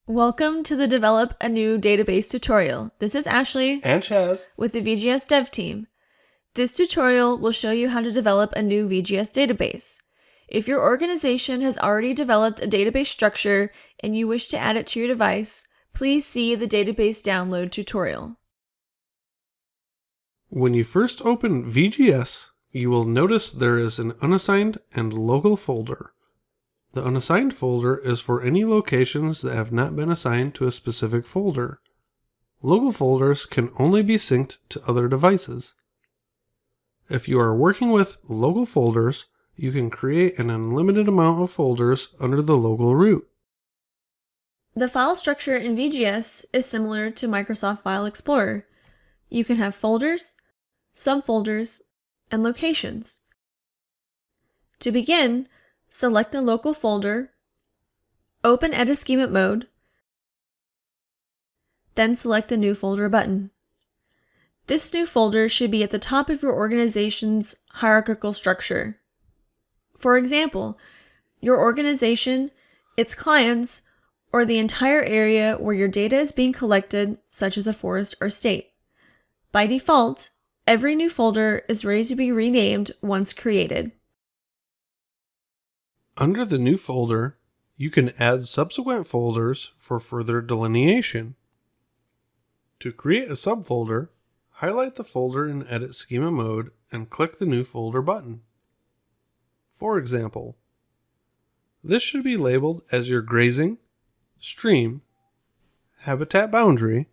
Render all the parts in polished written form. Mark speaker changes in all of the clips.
Speaker 1: Welcome to the Develop a New Database tutorial. This is Ashley
Speaker 2: and Chaz
Speaker 1: with the VGS Dev team. This tutorial will show you how to develop a new VGS database. If your organization has already developed a database structure and you wish to add it to your device, please see the database download tutorial.
Speaker 2: When you first open VGS, you will notice there is an unassigned and local folder. The unassigned folder is for any locations that have not been assigned to a specific folder. Local folders can only be synced to other devices. If you are working with local folders, you can create an unlimited amount of folders under the local root.
Speaker 1: The file structure in VGS is similar to Microsoft File Explorer. You can have folders, subfolders, and locations. To begin, select the local folder, open Edit Schema mode, then select the New Folder button. This new folder should be at the top of your organization's hierarchical structure. For example, your organization, its clients, or the entire area where your data is being collected, such as a forest or state. By default, every new folder is ready to be renamed once created.
Speaker 2: Under the new folder, you can add subsequent folders for further delineation. To create a subfolder, highlight the folder in Edit Schema mode and click the New Folder button. For example, this should be labeled as your grazing, stream, habitat boundary,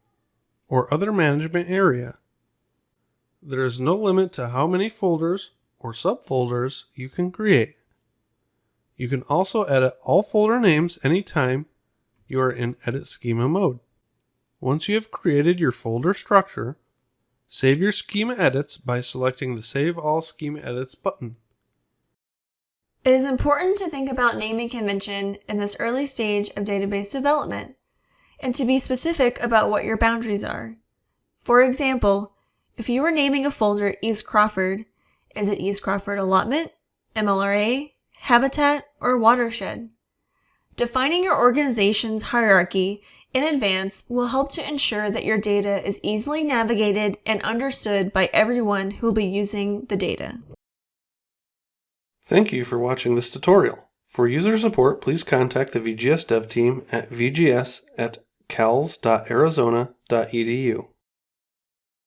Speaker 2: or other management area. There is no limit to how many folders or subfolders you can create. You can also edit all folder names anytime you are in Edit Schema mode. Once you have created your folder structure, save your schema edits by selecting the Save All Schema Edits button.
Speaker 1: It is important to think about naming convention in this early stage of database development, and to be specific about what your boundaries are. For example, if you are naming a folder East Crawford, is it East Crawford Allotment, MLRA, Habitat, or Watershed? Defining your organization's hierarchy in advance will help to ensure that your data is easily navigated and understood by everyone who will be using the data.
Speaker 2: Thank you for watching this tutorial. For user support, please contact the VGS Dev team at vgs.arizona.edu.